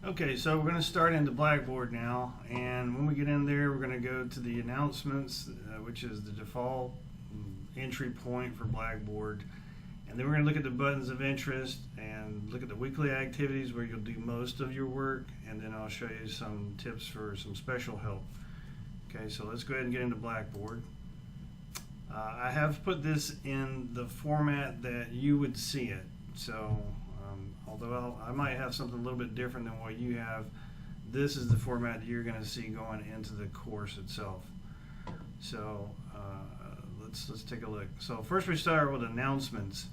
Okay, so we're going to start into Blackboard now, and when we get in there, we're going to go to the announcements, which is the default entry point for Blackboard. And then we're going to look at the buttons of interest and look at the weekly activities where you'll do most of your work, and then I'll show you some tips for some special help. Okay, so let's go ahead and get into Blackboard. I have put this in the format that you would see it. So although I might have something a little bit different than what you have, this is the format that you're going to see going into the course itself. So let's take a look. So first we start with announcements.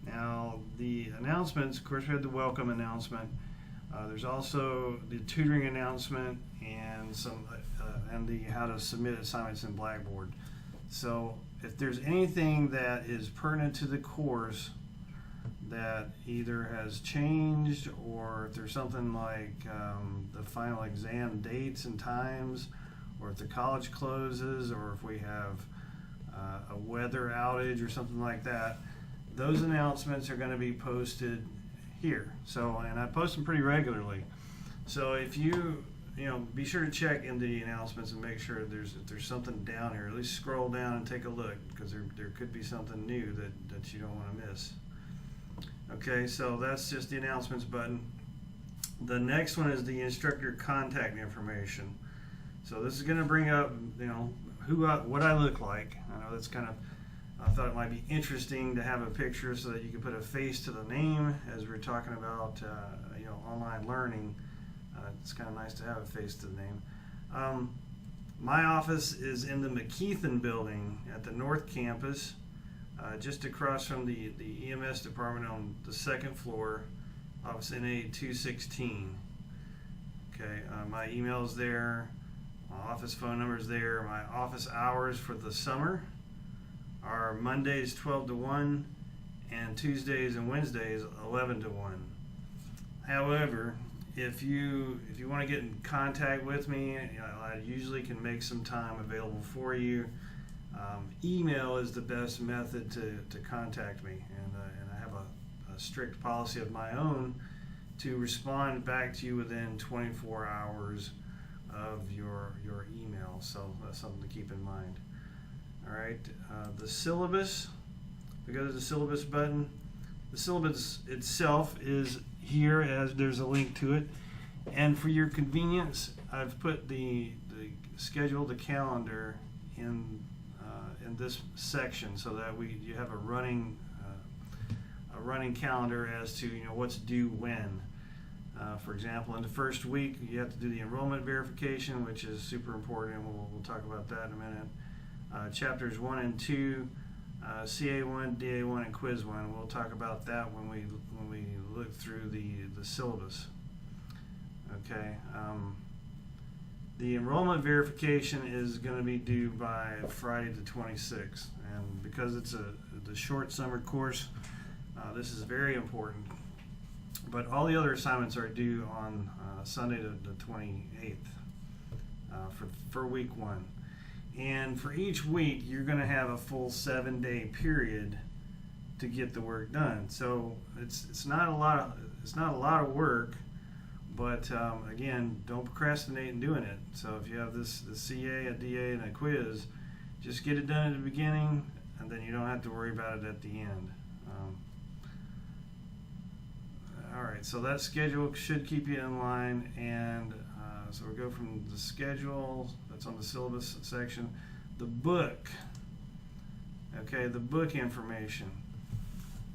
Now the announcements, of course, we have the welcome announcement. There's also the tutoring announcement and the how to submit assignments in Blackboard. So if there's anything that is pertinent to the course that either has changed, or if there's something like the final exam dates and times, or if the college closes, or if we have a weather outage or something like that, those announcements are going to be posted here. So, and I post them pretty regularly. So if you be sure to check in the announcements and make sure if there's something down here, at least scroll down and take a look, because there could be something new that you don't want to miss. Okay, so that's just the announcements button. The next one is the instructor contact information. So this is going to bring up, what I look like. I know that's I thought it might be interesting to have a picture so that you can put a face to the name as we're talking about, online learning. It's kind of nice to have a face to the name. My office is in the McKeithen building at the North Campus. Just across from the EMS department on the second floor, office NA 216. Okay, my email is there, my office phone number is there. My office hours for the summer are Mondays 12 to 1 and Tuesdays and Wednesdays 11 to 1. However, if you want to get in contact with me, I usually can make some time available for you. Email is the best method to contact me, and I have a strict policy of my own to respond back to you within 24 hours of your email, so that's something to keep in mind. All right, the syllabus, we go to the syllabus button. The syllabus itself is here, as there's a link to it, and for your convenience, I've put the schedule, the calendar in this section, so that you have a running calendar as to what's due when. For example, in the first week, you have to do the enrollment verification, which is super important, and we'll talk about that in a minute. Chapters 1 and 2, CA1, DA1, and Quiz 1. We'll talk about that when we look through the syllabus. Okay. The enrollment verification is going to be due by Friday the 26th, and because it's the short summer course, this is very important. But all the other assignments are due on Sunday the 28th for week 1. And for each week, you're going to have a full 7-day period to get the work done. So it's not a lot of work. But again, don't procrastinate in doing it. So if you have the CA, a DA, and a quiz, just get it done at the beginning, and then you don't have to worry about it at the end. All right, so that schedule should keep you in line, and so we'll go from the schedule, that's on the syllabus section, the book. Okay, the book information.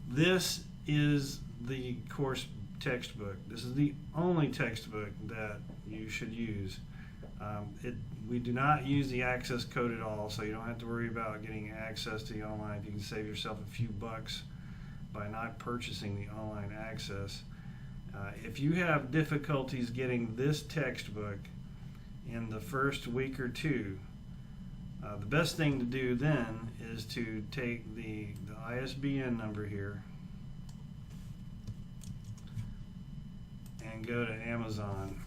This is the course textbook. This is the only textbook that you should use. We do not use the access code at all, so you don't have to worry about getting access to the online. You can save yourself a few bucks by not purchasing the online access. If you have difficulties getting this textbook in the first week or two, the best thing to do then is to take the ISBN number here and go to Amazon.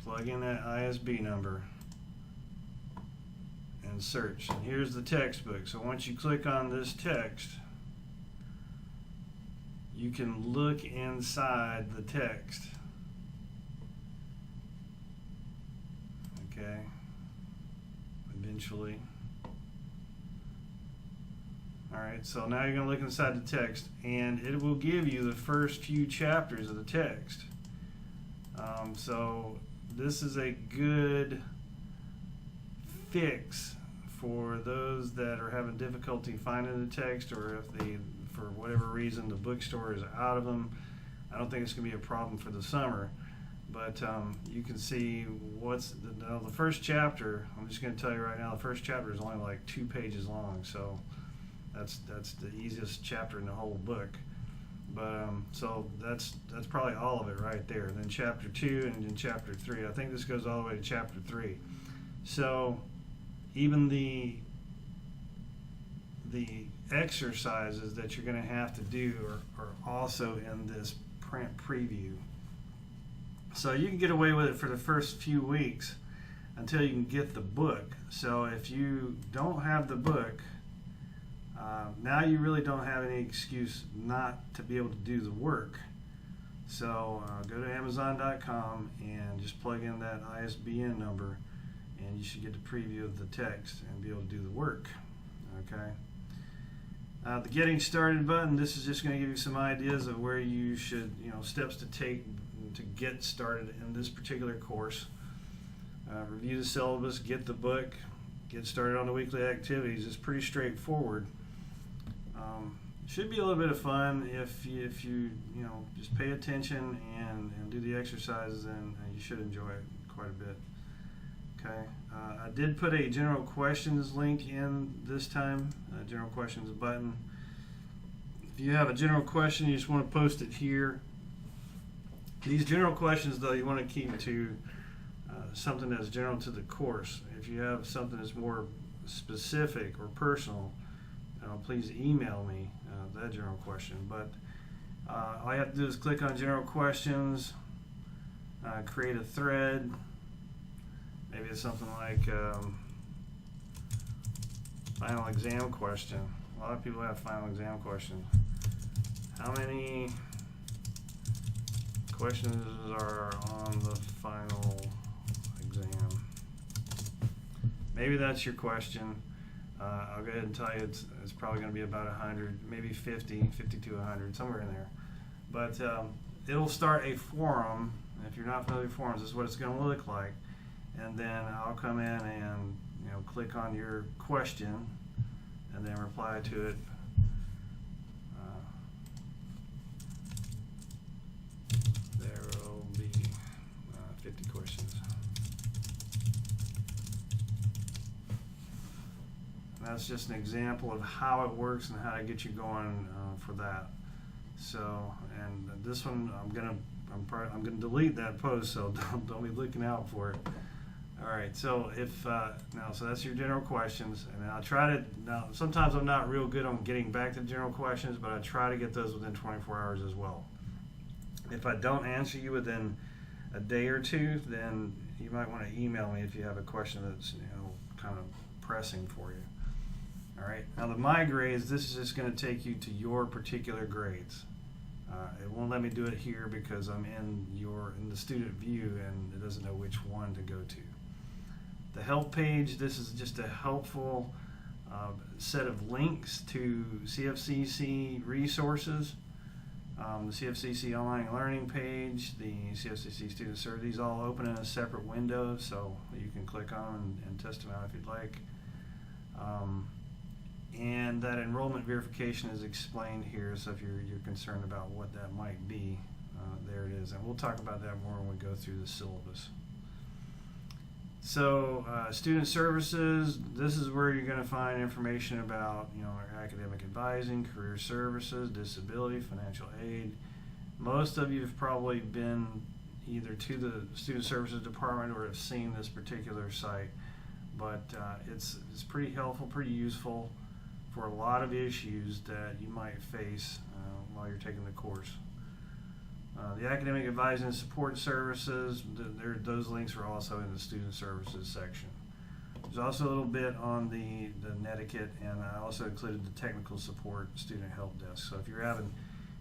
Plug in that ISB number and search. And here's the textbook. So once you click on this text, you can look inside the text. Okay, eventually. Alright, so now you're going to look inside the text, and it will give you the first few chapters of the text. So this is a good fix for those that are having difficulty finding the text, or if they, for whatever reason, the bookstore is out of them. I don't think it's going to be a problem for the summer, but you can see what's the first chapter. I'm just going to tell you right now, the first chapter is only like 2 pages long, so that's the easiest chapter in the whole book. But so that's probably all of it right there. And then chapter 2 and then chapter 3. I think this goes all the way to chapter 3. So even the exercises that you're going to have to do are also in this print preview. So you can get away with it for the first few weeks until you can get the book. So if you don't have the book, now you really don't have any excuse not to be able to do the work. So go to Amazon.com and just plug in that ISBN number, and you should get the preview of the text and be able to do the work. Okay. The Getting Started button, this is just going to give you some ideas of where you should, steps to take to get started in this particular course. Review the syllabus, get the book, get started on the weekly activities. It's pretty straightforward. Should be a little bit of fun if you just pay attention and do the exercises, and you should enjoy it quite a bit. Okay, I did put a general questions link in this time, general questions button. If you have a general question, you just want to post it here. These general questions, though, you want to keep to something that's general to the course. If you have something that's more specific or personal, please email me that general question. But all you have to do is click on general questions, create a thread. Maybe it's something like final exam question. A lot of people have final exam questions. How many questions are on the final exam? Maybe that's your question. I'll go ahead and tell you it's probably going to be about 100, maybe 50 to 100, somewhere in there. But it'll start a forum. If you're not familiar with forums, this is what it's going to look like. And then I'll come in and click on your question and then reply to it. There will be 50 questions. And that's just an example of how it works and how to get you going for that. So, and this one I'm gonna delete that post, so don't be looking out for it. All right, so so that's your general questions, and I'll try to, now sometimes I'm not real good on getting back to general questions, but I try to get those within 24 hours as well. If I don't answer you within a day or two, then you might want to email me if you have a question that's kind of pressing for you. All right, now the My Grades, this is just going to take you to your particular grades. It won't let me do it here because I'm in the student view and it doesn't know which one to go to. The help page, this is just a helpful set of links to CFCC resources, the CFCC online learning page, the CFCC student survey. These all open in a separate window, so you can click on and test them out if you'd like. And that enrollment verification is explained here, so if you're concerned about what that might be, there it is. And we'll talk about that more when we go through the syllabus. So student services, this is where you're going to find information about academic advising, career services, disability, financial aid. Most of you have probably been either to the student services department or have seen this particular site, but it's pretty helpful, pretty useful for a lot of issues that you might face while you're taking the course. The academic advising and support services, those links are also in the student services section. There's also a little bit on the netiquette, and I also included the technical support student help desk. So if you're having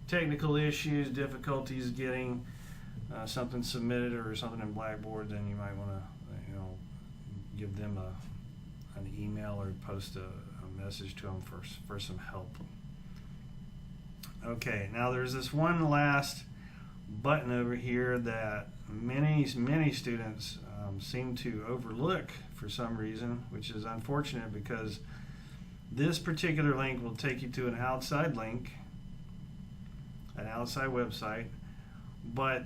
technical issues, difficulties getting something submitted or something in Blackboard, then you might want to give them an email or post a message to them for some help. Okay, now there's this one last button over here that many students seem to overlook for some reason, which is unfortunate because this particular link will take you to an outside link, an outside website, but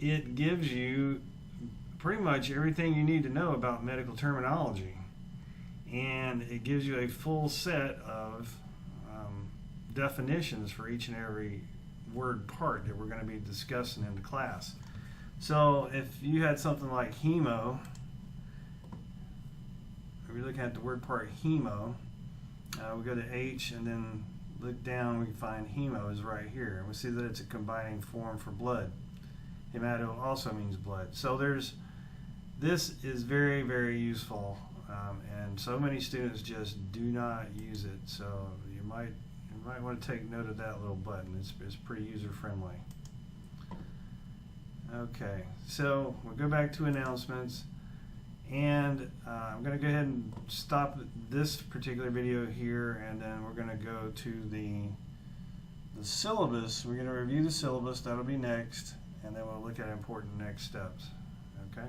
it gives you pretty much everything you need to know about medical terminology, and it gives you a full set of definitions for each and every word part that we're going to be discussing in the class. So if you had something like hemo, if you're looking at the word part hemo, we go to H and then look down, we can find hemo is right here, and we see that it's a combining form for blood. Hemato also means blood. So this is very, very useful, and so many students just do not use it. So you might want to take note of that little button. It's pretty user friendly. Okay, so we'll go back to announcements, and I'm going to go ahead and stop this particular video here, and then we're going to go to the syllabus. We're going to review the syllabus. That'll be next, and then we'll look at important next steps. Okay.